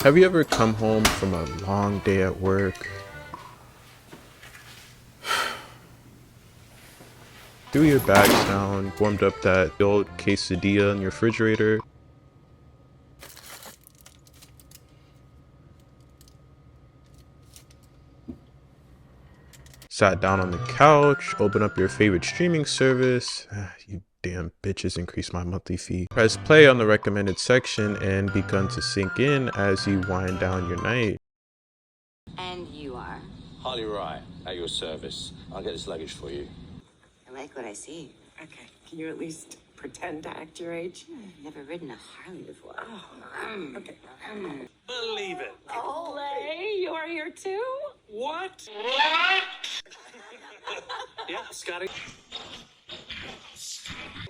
Have you ever come home from a long day at work, threw your bags down, warmed up that old quesadilla in your refrigerator, sat down on the couch, opened up your favorite streaming service, you damn bitches increased my monthly fee, press play on the recommended section and begun to sink in as you wind down your night. And you are? Harley Wright, at your service. I'll get this luggage for you. I like what I see. Okay, can you at least pretend to act your age? I've never ridden a Harley before. Okay. Believe it. Olay, you're here too? What? Yeah, Scotty.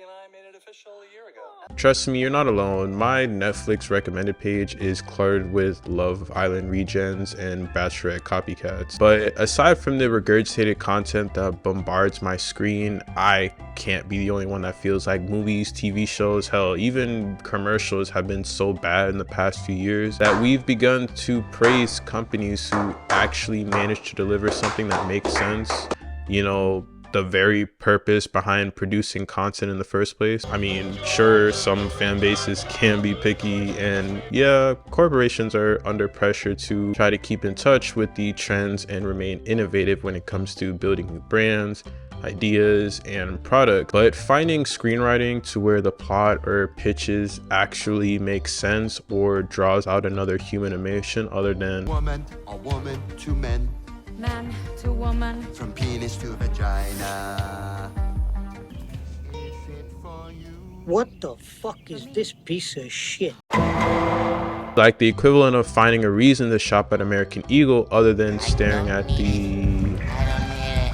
And I made it official a year ago. Trust me, you're not alone. My Netflix recommended page is cluttered with Love Island regens and Bachelorette copycats. But aside from the regurgitated content that bombards my screen, I can't be the only one that feels like movies, TV shows, hell, even commercials have been so bad in the past few years that we've begun to praise companies who actually manage to deliver something that makes sense. You know, the very purpose behind producing content in the first place. I mean, sure, some fan bases can be picky, and yeah, corporations are under pressure to try to keep in touch with the trends and remain innovative when it comes to building new brands, ideas, and product. But finding screenwriting to where the plot or pitches actually make sense or draws out another human emotion other than woman, a woman to men, Man to woman. from penis to vagina. What the fuck is this piece of shit? like the equivalent of finding a reason to shop at American Eagle other than staring at the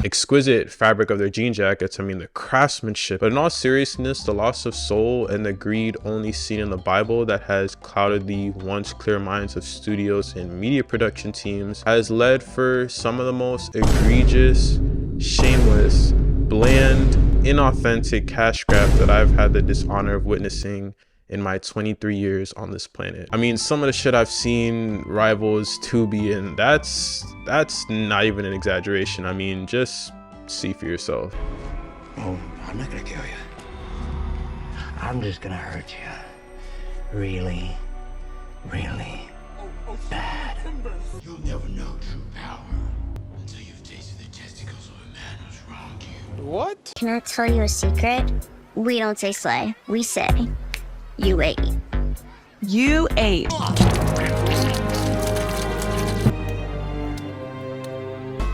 exquisite fabric of their jean jackets. I mean, the craftsmanship. But in all seriousness, the loss of soul and the greed only seen in the Bible that has clouded the once clear minds of studios and media production teams has led for some of the most egregious, shameless, bland, inauthentic cash grab that I've had the dishonor of witnessing in my 23 years on this planet. I mean, some of the shit I've seen rivals Tubi, and that's not even an exaggeration. I mean, just see for yourself. Oh, I'm not gonna kill you. I'm just gonna hurt you. Really, really bad. You'll never know true power until you've tasted the testicles of a man who's wronged you. What? Can I tell you a secret? We don't say slay, we say you ate. You ate.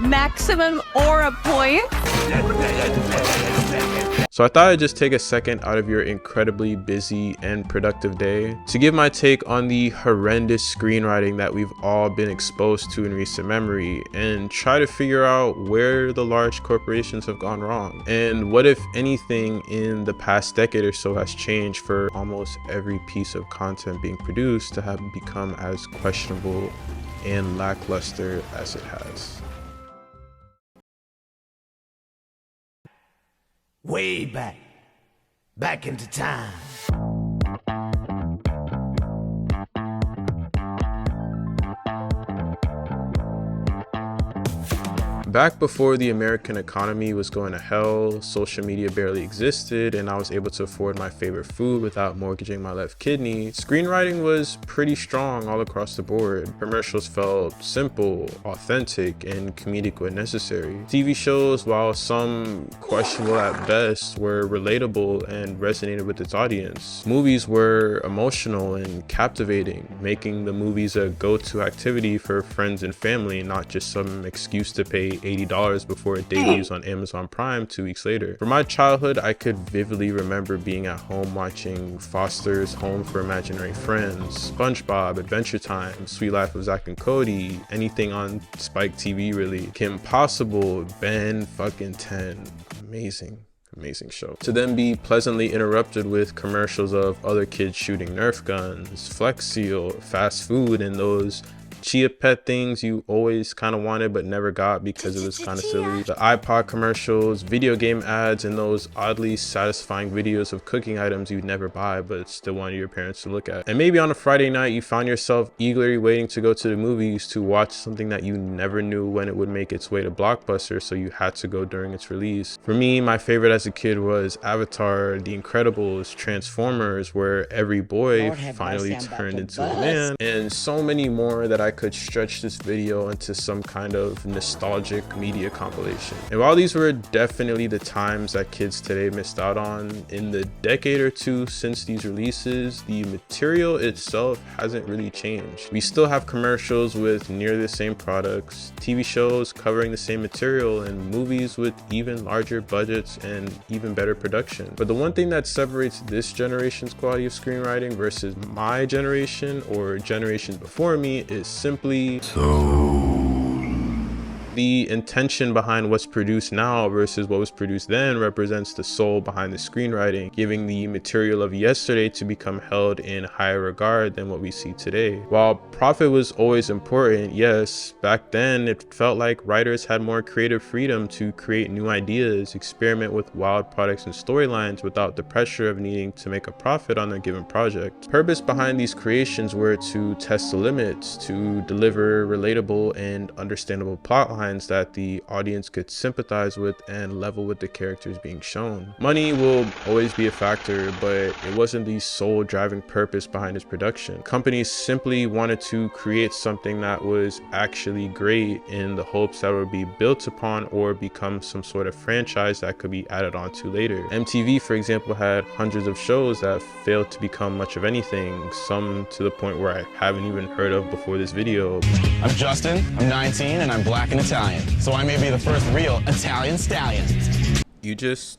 Maximum aura point. So I thought I'd just take a second out of your incredibly busy and productive day to give my take on the horrendous screenwriting that we've all been exposed to in recent memory and try to figure out where the large corporations have gone wrong and what, if anything, in the past decade or so has changed for almost every piece of content being produced to have become as questionable and lackluster as it has. Way back into time. Back before the American economy was going to hell, social media barely existed, and I was able to afford my favorite food without mortgaging my left kidney, screenwriting was pretty strong all across the board. Commercials felt simple, authentic, and comedic when necessary. TV shows, while some questionable at best, were relatable and resonated with its audience. Movies were emotional and captivating, making the movies a go-to activity for friends and family, not just some excuse to pay $80 before it debuts on Amazon Prime 2 weeks later. From my childhood, I could vividly remember being at home watching Foster's Home for Imaginary Friends, SpongeBob, Adventure Time, Sweet Life of Zack and Cody, anything on Spike TV really, Kim Possible, Ben fucking 10, amazing show. To then be pleasantly interrupted with commercials of other kids shooting Nerf guns, Flex Seal, fast food, and those Chia Pet things you always kind of wanted but never got because it was kind of silly. The iPod commercials, video game ads, and those oddly satisfying videos of cooking items you'd never buy but still wanted your parents to look at. And maybe on a Friday night you found yourself eagerly waiting to go to the movies to watch something that you never knew when it would make its way to Blockbuster, so you had to go during its release. For me, my favorite as a kid was Avatar, The Incredibles, Transformers, where every boy finally turned into a man, and so many more that I could stretch this video into some kind of nostalgic media compilation. And while these were definitely the times that kids today missed out on, in the decade or two since these releases, the material itself hasn't really changed. We still have commercials with near the same products, TV shows covering the same material, and movies with even larger budgets and even better production. But the one thing that separates this generation's quality of screenwriting versus my generation or generations before me is simply the intention behind what's produced now versus what was produced then represents the soul behind the screenwriting, giving the material of yesterday to become held in higher regard than what we see today. While profit was always important, yes, back then it felt like writers had more creative freedom to create new ideas, experiment with wild products and storylines without the pressure of needing to make a profit on their given project. The purpose behind these creations were to test the limits, to deliver relatable and understandable plot lines that the audience could sympathize with and level with the characters being shown. Money will always be a factor, but it wasn't the sole driving purpose behind its production. Companies simply wanted to create something that was actually great in the hopes that it would be built upon or become some sort of franchise that could be added on to later. MTV, for example, had hundreds of shows that failed to become much of anything, some to the point where I haven't even heard of before this video. I'm Justin, I'm 19, and I'm black and Italian, so I may be the first real Italian stallion. You just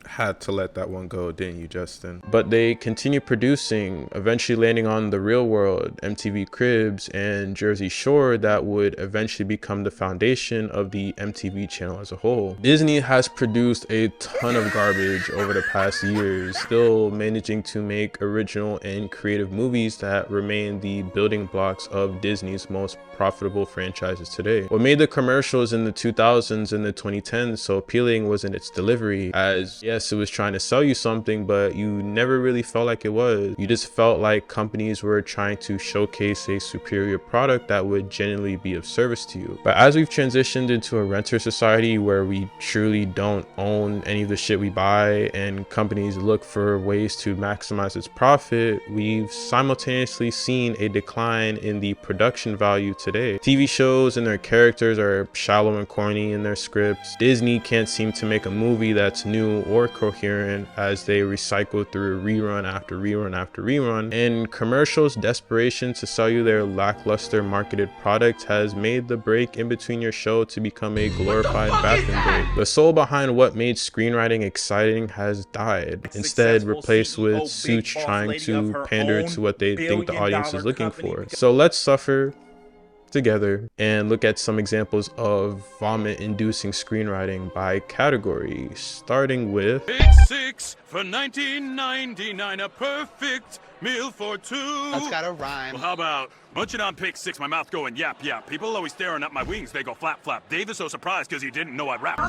had to let that one go, didn't you, Justin? But they continue producing, eventually landing on The Real World, MTV Cribs, and Jersey Shore that would eventually become the foundation of the MTV channel as a whole. Disney has produced a ton of garbage over the past years, still managing to make original and creative movies that remain the building blocks of Disney's most profitable franchises today. What made the commercials in the 2000s and the 2010s so appealing wasn't its delivery, as yes, it was trying to sell you something, but you never really felt like it was. You just felt like companies were trying to showcase a superior product that would genuinely be of service to you. But as we've transitioned into a renter society where we truly don't own any of the shit we buy and companies look for ways to maximize its profit, we've simultaneously seen a decline in the production value today. TV shows and their characters are shallow and corny in their scripts. Disney can't seem to make a movie that's new or coherent as they recycle through rerun after rerun after rerun, and commercials' desperation to sell you their lackluster marketed product has made the break in between your show to become a glorified bathroom break. The soul behind what made screenwriting exciting has died, instead replaced with suits trying to pander to what they think the audience is looking for. So let's suffer together and look at some examples of vomit-inducing screenwriting by category, starting with Big Six for $19.99, a perfect meal for two. That's gotta rhyme. Well, how about munching on Pick Six, my mouth going yap yap. People always staring at my wings, they go flap flap. Dave is so surprised because he didn't know I'd rap.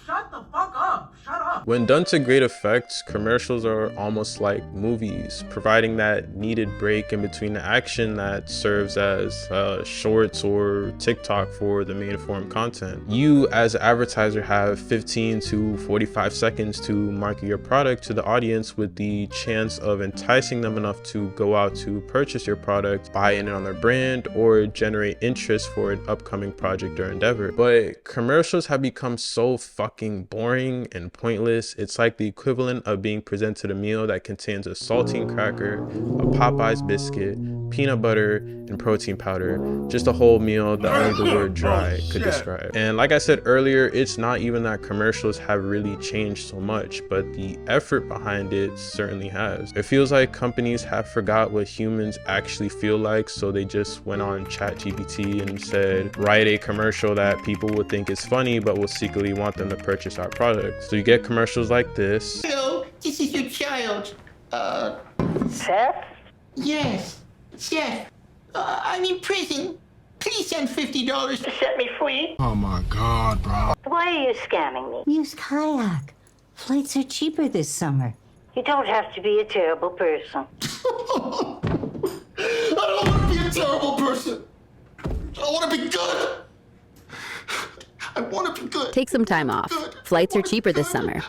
Shut the fuck up. Shut up. When done to great effect, commercials are almost like movies, providing that needed break in between the action that serves as shorts or TikTok for the main form content. You as an advertiser have 15 to 45 seconds to market your product to the audience with the chance of enticing them enough to go out to purchase your product, buy in on their brand, or generate interest for an upcoming project or endeavor. But commercials have become so fucking boring and pointless. It's like the equivalent of being presented a meal that contains a saltine cracker, a Popeye's biscuit, peanut butter, and protein powder. Just a whole meal that only the word dry could describe. And like I said earlier, it's not even that commercials have really changed so much, but the effort behind it certainly has. It feels like companies have forgot what humans actually feel like, so they just went on ChatGPT and said, write a commercial that people would think is funny but will secretly want them to purchase our product. So you get commercials like this. Hello, this is your child. Chef? Yes, Chef. I'm in prison. Please send $50 to set me free. Oh my God, bro. Why are you scamming me? Use kayak. Flights are cheaper this summer. You don't have to be a terrible person. I don't want to be a terrible person. I want to be good. I want to be good. Take some time off. Flights are cheaper this summer.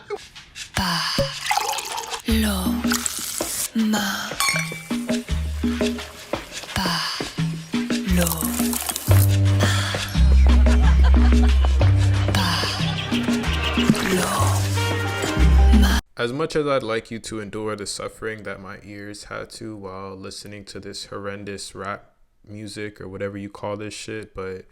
As much as I'd like you to endure the suffering that my ears had to while listening to this horrendous rap music or whatever you call this shit, but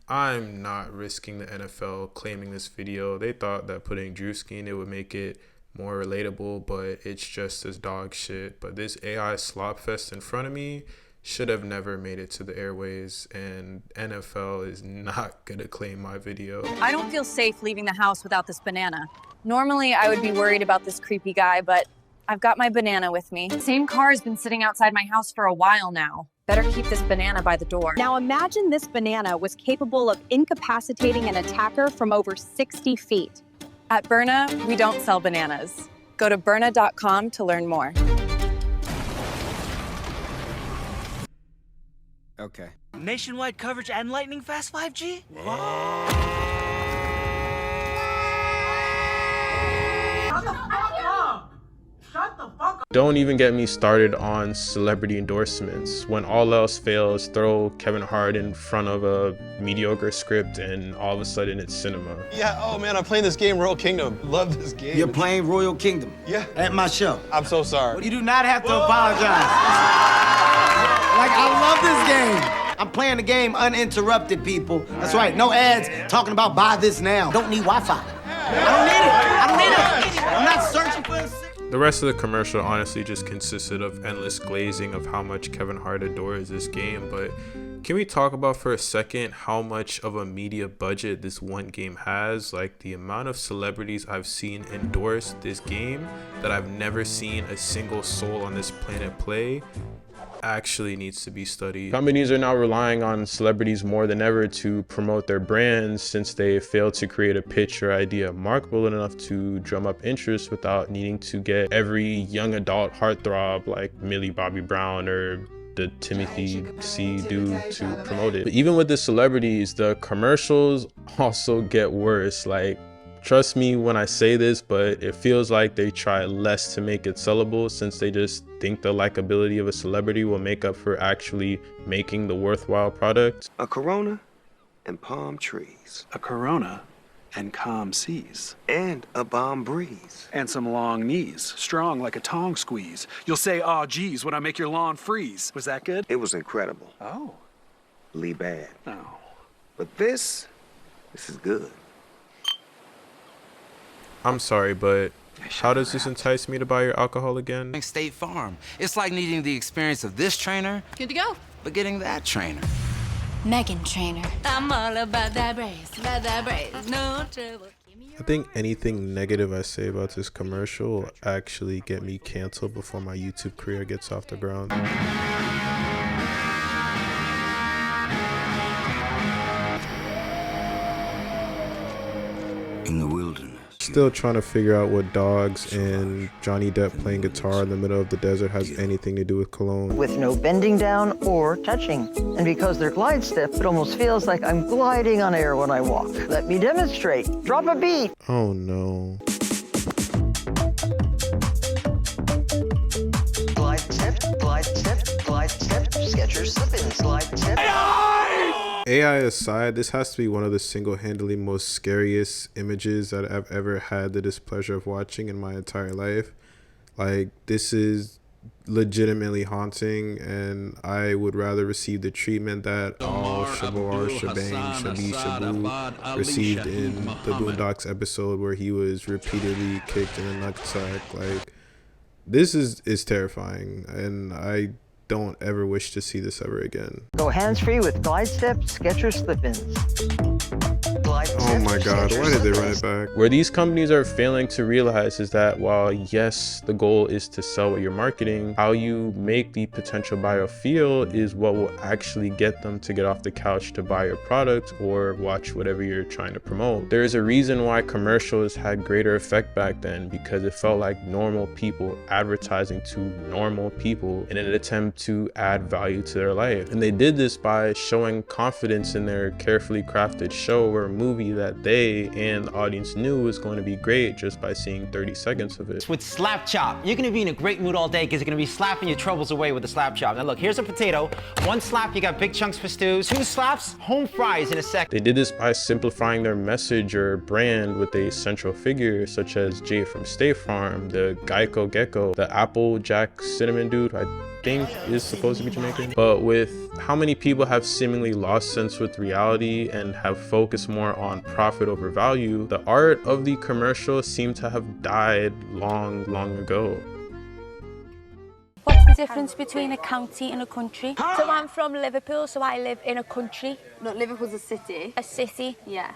I'm not risking the NFL claiming this video. They thought that putting Drewski in it would make it more relatable, but it's just as dog shit. But this AI slop fest in front of me should have never made it to the airways, and NFL is not gonna claim my video. I don't feel safe leaving the house without this banana. Normally, I would be worried about this creepy guy, but I've got my banana with me. The same car has been sitting outside my house for a while now. Better keep this banana by the door. Now imagine this banana was capable of incapacitating an attacker from over 60 feet. At Berna, we don't sell bananas. Go to Berna.com to learn more. Okay. Nationwide coverage and lightning fast 5G? Shut the fuck up! Shut the fuck up! Don't even get me started on celebrity endorsements. When all else fails, throw Kevin Hart in front of a mediocre script and all of a sudden it's cinema. Yeah, oh man, I'm playing this game, Royal Kingdom. Love this game. You're playing Royal Kingdom? Yeah. At my show? I'm so sorry. You do not have to apologize. Like, I love this game. I'm playing the game uninterrupted, people. That's right, no ads talking about buy this now. Don't need Wi-Fi. I don't need it. I'm not searching for a... The rest of the commercial honestly just consisted of endless glazing of how much Kevin Hart adores this game, but can we talk about for a second how much of a media budget this one game has? Like, the amount of celebrities I've seen endorse this game that I've never seen a single soul on this planet play actually needs to be studied. Companies are now relying on celebrities more than ever to promote their brands since they failed to create a pitch or idea marketable enough to drum up interest without needing to get every young adult heartthrob like Millie Bobby Brown or the Timothy C dude to promote it. But even with the celebrities, the commercials also get worse. Like, trust me when I say this, but it feels like they try less to make it sellable since they just think the likability of a celebrity will make up for actually making the worthwhile product. A Corona and palm trees. A Corona and calm seas. And a bomb breeze. And some long knees, strong like a tongue squeeze. You'll say, "Aw, geez," when I make your lawn freeze. Was that good? It was incredible. Oh. Lee bad. Oh. But this is good. I'm sorry, but how does this entice me to buy your alcohol again? State Farm. It's like needing the experience of this trainer. Good to go. But getting that trainer. Megan Trainer. I'm all about that brace, no trouble. I think anything negative I say about this commercial will actually get me canceled before my YouTube career gets off the ground. In the wilderness. Still trying to figure out what dogs and Johnny Depp playing guitar in the middle of the desert has anything to do with cologne. With no bending down or touching. And because they're glide step, it almost feels like I'm gliding on air when I walk. Let me demonstrate. Drop a beat. Oh no. Glide step, glide step, glide step, Skechers slip-ins, glide step. AI aside, this has to be one of the single-handedly most scariest images that I've ever had the displeasure of watching in my entire life. Like, this is legitimately haunting, and I would rather receive the treatment that all Shabar Shabang Shabi Shabu received in the Boondocks episode where he was repeatedly kicked in the nutsack. Like, this is terrifying, and I don't ever wish to see this ever again. Go hands-free with glide step, Skechers slip-ins. Glide Oh my god, why did they run it back? Where these companies are failing to realize is that while yes, the goal is to sell what you're marketing, how you make the potential buyer feel is what will actually get them to get off the couch to buy your product or watch whatever you're trying to promote. There is a reason why commercials had greater effect back then, because it felt like normal people advertising to normal people in an attempt to add value to their life. And they did this by showing confidence in their carefully crafted show or movie that they and the audience knew was going to be great just by seeing 30 seconds of it. With Slap Chop, you're gonna be in a great mood all day because you're gonna be slapping your troubles away with the Slap Chop. Now look, here's a potato. 1 slap, you got big chunks for stews. 2 slaps, home fries in a sec. They did this by simplifying their message or brand with a central figure such as Jay from State Farm, the Geico Gecko, the Applejack Cinnamon dude, I think is supposed to be Jamaican. But with how many people have seemingly lost sense with reality and have focused more on profit over value, the art of the commercial seemed to have died long ago. What's the difference between a county and a country? So I'm from Liverpool, so I live in a country. No, Liverpool's a city. A city? Yeah.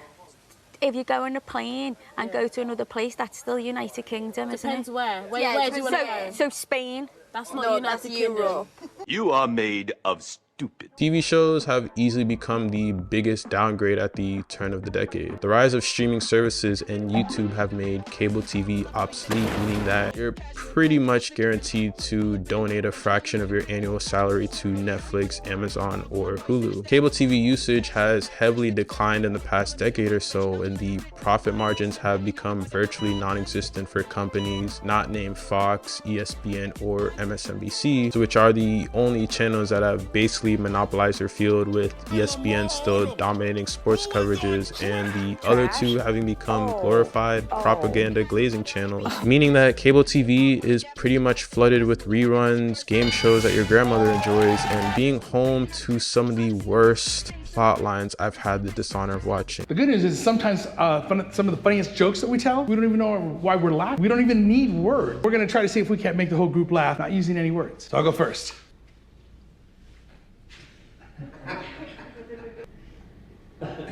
If you go on a plane and go to another place, that's still United Kingdom, isn't it? Depends where. Yeah, Where do you want to go? so Spain. That's not United Kingdom. Europe. You are made of stupid. TV shows have easily become the biggest downgrade at the turn of the decade. The rise of streaming services and YouTube have made cable TV obsolete, meaning that you're pretty much guaranteed to donate a fraction of your annual salary to Netflix, Amazon, or Hulu. Cable TV usage has heavily declined in the past decade or so, and the profit margins have become virtually non-existent for companies not named Fox, ESPN, or MSNBC, which are the only channels that have basically monopolized their field, with ESPN still dominating sports coverages and the other two having become glorified propaganda glazing channels, meaning that cable TV is pretty much flooded with reruns, game shows that your grandmother enjoys, and being home to some of the worst plot lines I've had the dishonor of watching. The good news is sometimes some of the funniest jokes that we tell, we don't even know why we're laughing. We don't even need words. We're gonna try to see if we can't make the whole group laugh, not using any words. So I'll go first.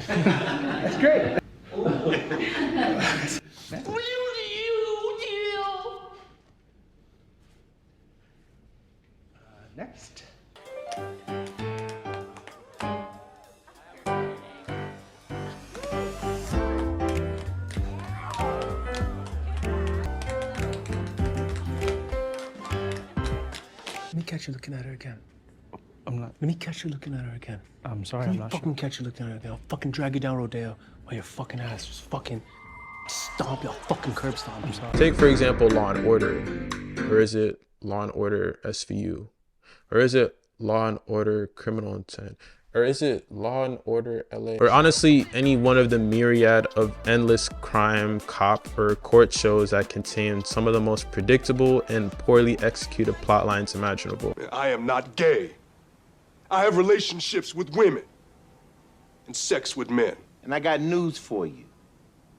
That's great. Next. Let me catch you looking at her again. I'm not. Let me catch you looking at her again. I'm sorry, I'm not fucking catch you looking at her again. I'll fucking drag you down Rodeo while your fucking ass just fucking stomp you. I'll fucking curb stomp you. Take, for example, Law & Order. Or is it Law & Order SVU? Or is it Law & Order Criminal Intent? Or is it Law & Order LA? Or honestly, any one of the myriad of endless crime, cop, or court shows that contain some of the most predictable and poorly executed plot lines imaginable. I am not gay. I have relationships with women and sex with men. And I got news for you.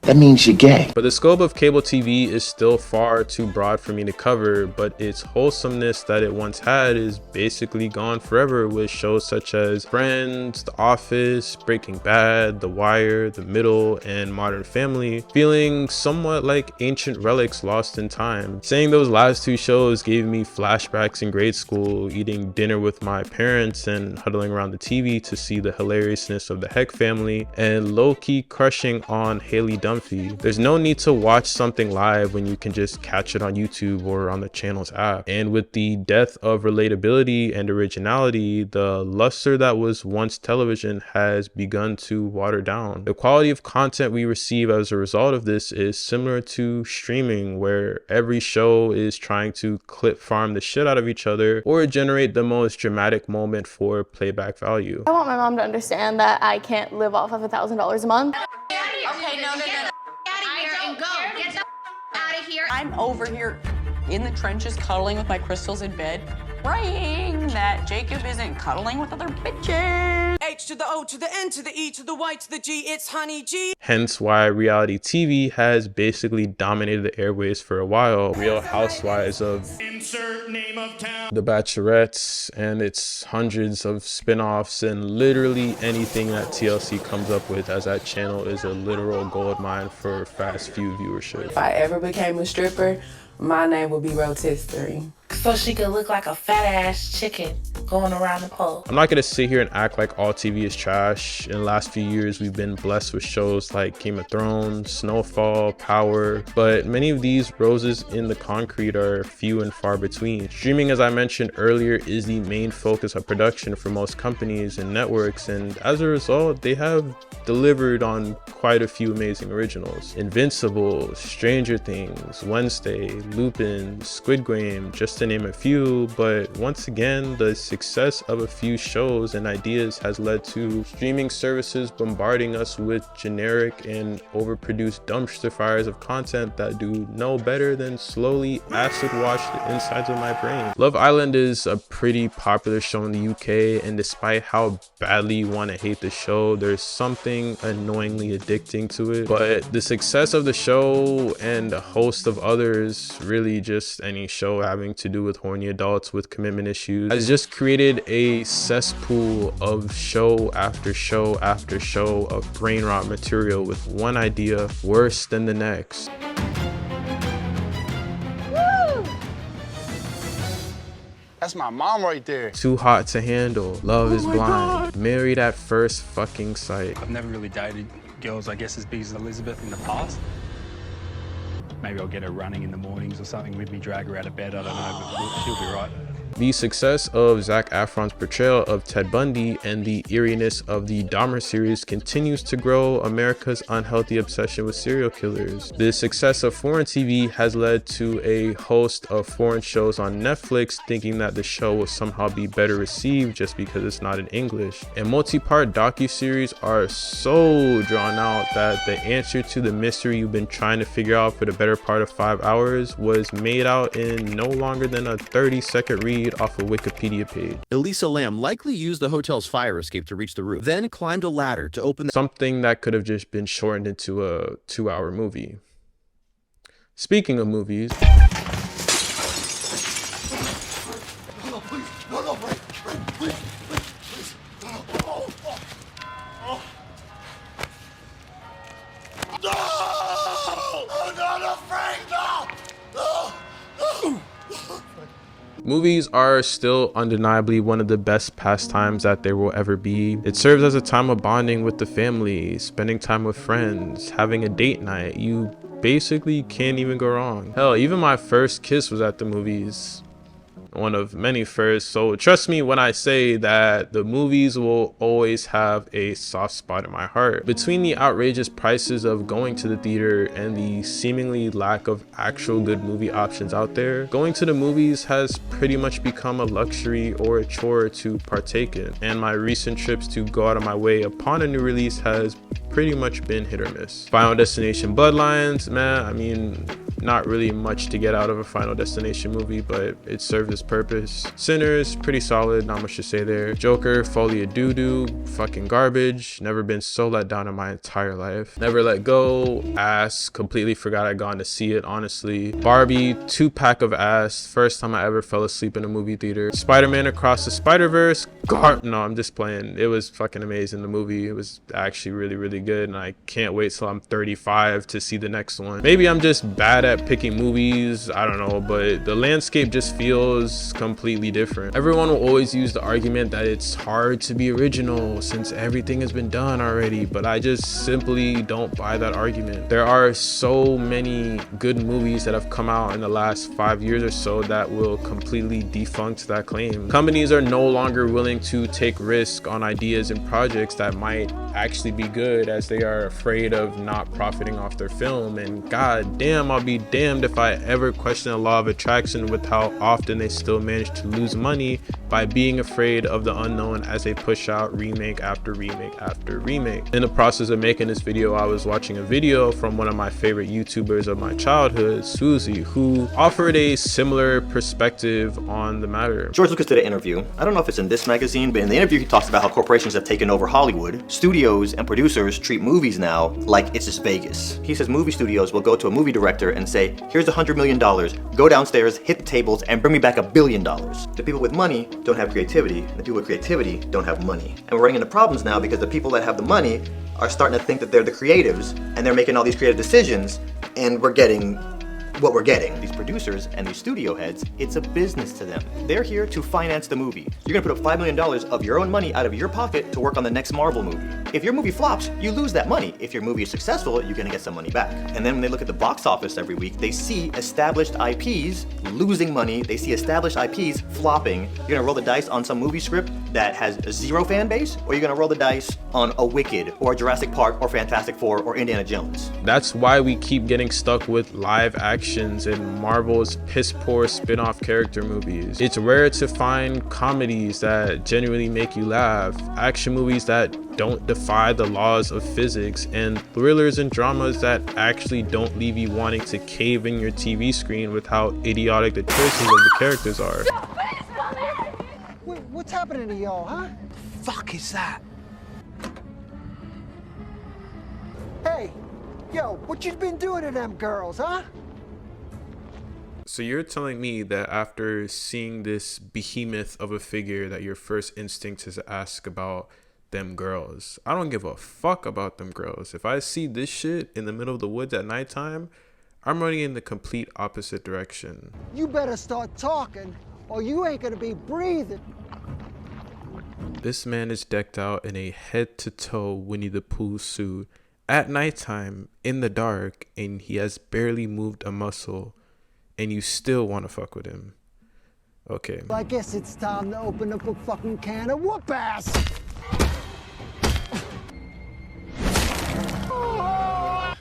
That means you're gay. But the scope of cable TV is still far too broad for me to cover, but its wholesomeness that it once had is basically gone forever with shows such as Friends, The Office, Breaking Bad, The Wire, The Middle, and Modern Family, feeling somewhat like ancient relics lost in time. Saying those last two shows gave me flashbacks in grade school, eating dinner with my parents and huddling around the TV to see the hilariousness of the Heck family, and low-key crushing on Haley Dunphy. There's no need to watch something live when you can just catch it on YouTube or on the channel's app. And with the death of relatability and originality, the luster that was once television has begun to water down. The quality of content we receive as a result of this is similar to streaming, where every show is trying to clip farm the shit out of each other or generate the most dramatic moment for playback value. I want my mom to understand that I can't live off of $1,000 a month. Okay, no. Out of here and go. Get the out of here. I'm over here in the trenches cuddling with my crystals in bed, praying that Jacob isn't cuddling with other bitches. H to the O to the N to the E to the Y to the G, it's Honey G. Hence why reality TV has basically dominated the airways for a while. Real Housewives of The Bachelorettes and its hundreds of spin-offs and literally anything that TLC comes up with, as that channel is a literal goldmine for fast few viewership. If I ever became a stripper, my name would be Rotisserie. So she could look like a fat ass chicken going around the pole. I'm not gonna sit here and act like all TV is trash. In the last few years, we've been blessed with shows like Game of Thrones, Snowfall, Power, but many of these roses in the concrete are few and far between. Streaming, as I mentioned earlier, is the main focus of production for most companies and networks, and as a result, they have delivered on quite a few amazing originals. Invincible, Stranger Things, Wednesday, Lupin, Squid Game, just to name a few. But once again, the success of a few shows and ideas has led to streaming services bombarding us with generic and overproduced dumpster fires of content that do no better than slowly acid wash the insides of my brain. Love Island is a pretty popular show in the UK, and despite how badly you want to hate the show, there's something annoyingly addicting to it. But the success of the show and a host of others, really just any show having to do with horny adults with commitment issues, has just created a cesspool of show after show after show of brain rot material with one idea worse than the next. That's my mom right there. Too Hot to Handle, Love is Blind, Married at First fucking sight. I've never really dated girls, I guess, as big as Elizabeth in the past. Maybe I'll get her running in the mornings or something with me, drag her out of bed, I don't know, but she'll be right. The success of Zac Efron's portrayal of Ted Bundy and the eeriness of the Dahmer series continues to grow America's unhealthy obsession with serial killers. The success of foreign TV has led to a host of foreign shows on Netflix thinking that the show will somehow be better received just because it's not in English. And multi-part docuseries are so drawn out that the answer to the mystery you've been trying to figure out for the better part of 5 hours was made out in no longer than a 30-second read off a Wikipedia page. Elisa Lam likely used the hotel's fire escape to reach the roof, then climbed a ladder to open something that could have just been shortened into a 2-hour movie. Speaking of movies, movies are still undeniably one of the best pastimes that there will ever be. It serves as a time of bonding with the family, spending time with friends, having a date night. You basically can't even go wrong. Hell, even my first kiss was at the movies. One of many firsts, so trust me when I say that the movies will always have a soft spot in my heart. Between the outrageous prices of going to the theater and the seemingly lack of actual good movie options out there, going to the movies has pretty much become a luxury or a chore to partake in, and my recent trips to go out of my way upon a new release has pretty much been hit or miss. Final Destination Bloodlines, man, I mean, not really much to get out of a Final Destination movie, but it served its purpose. Sinners, pretty solid, not much to say there. Joker, Folie à Doo-Doo, fucking garbage. Never been so let down in my entire life. Never Let Go, ass. Completely forgot I'd gone to see it, honestly. Barbie, 2-pack of ass. First time I ever fell asleep in a movie theater. Spider-Man Across the Spider-Verse, no, I'm just playing. It was fucking amazing, the movie. It was actually really, really good, and I can't wait till I'm 35 to see the next one. Maybe I'm just bad at picking movies, I don't know, but the landscape just feels completely different. Everyone will always use the argument that it's hard to be original since everything has been done already, but I just simply don't buy that argument. There are so many good movies that have come out in the last 5 years or so that will completely defunct that claim. Companies are no longer willing to take risk on ideas and projects that might actually be good, as they are afraid of not profiting off their film, and god damn, I'll be damned if I ever question the law of attraction with how often they still manage to lose money by being afraid of the unknown as they push out remake after remake after remake. In the process of making this video, I was watching a video from one of my favorite YouTubers of my childhood, Susie, who offered a similar perspective on the matter. George Lucas did an interview. I don't know if it's in this magazine, but in the interview he talks about how corporations have taken over Hollywood. Studios and producers treat movies now like it's just Vegas. He says movie studios will go to a movie director and say, here's $100 million, go downstairs, hit the tables, and bring me back $1 billion. The people with money don't have creativity, and the people with creativity don't have money. And we're running into problems now because the people that have the money are starting to think that they're the creatives, and they're making all these creative decisions, and we're getting what we're getting. These producers and these studio heads, it's a business to them. They're here to finance the movie. You're gonna put up $5 million of your own money out of your pocket to work on the next Marvel movie. If your movie flops, you lose that money. If your movie is successful, you're gonna get some money back. And then when they look at the box office every week, they see established IPs losing money. They see established IPs flopping. You're gonna roll the dice on some movie script that has a zero fan base, or you're gonna roll the dice on a Wicked, or a Jurassic Park, or Fantastic Four, or Indiana Jones. That's why we keep getting stuck with live actions and Marvel's piss poor spin-off character movies. It's rare to find comedies that genuinely make you laugh, action movies that don't defy the laws of physics, and thrillers and dramas that actually don't leave you wanting to cave in your TV screen with how idiotic the choices of the characters are. What's happening to y'all, huh? Fuck is that? Hey, yo, what you been doing to them girls, huh? So you're telling me that after seeing this behemoth of a figure that your first instinct is to ask about them girls? I don't give a fuck about them girls. If I see this shit in the middle of the woods at nighttime, I'm running in the complete opposite direction. You better start talking or you ain't gonna be breathing. This man is decked out in a head-to-toe Winnie the Pooh suit at nighttime in the dark, and he has barely moved a muscle, and you still want to fuck with him. Okay. I guess it's time to open up a fucking can of whoop-ass.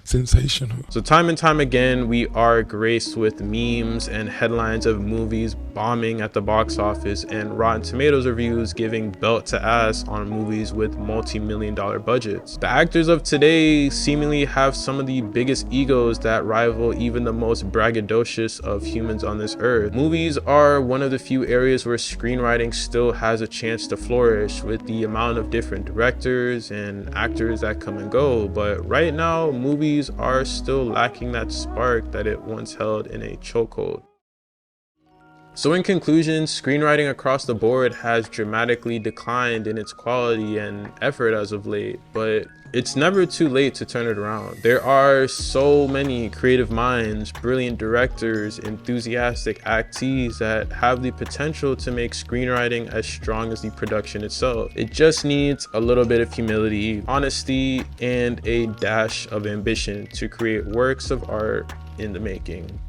Sensational. So time and time again, we are graced with memes and headlines of movies bombing at the box office and Rotten Tomatoes reviews giving belt to ass on movies with multi-million-dollar budgets. The actors of today seemingly have some of the biggest egos that rival even the most braggadocious of humans on this earth. Movies are one of the few areas where screenwriting still has a chance to flourish with the amount of different directors and actors that come and go, but right now, movies are still lacking that spark that it once held in a chokehold. So in conclusion, screenwriting across the board has dramatically declined in its quality and effort as of late, but it's never too late to turn it around. There are so many creative minds, brilliant directors, enthusiastic actees that have the potential to make screenwriting as strong as the production itself. It just needs a little bit of humility, honesty, and a dash of ambition to create works of art in the making.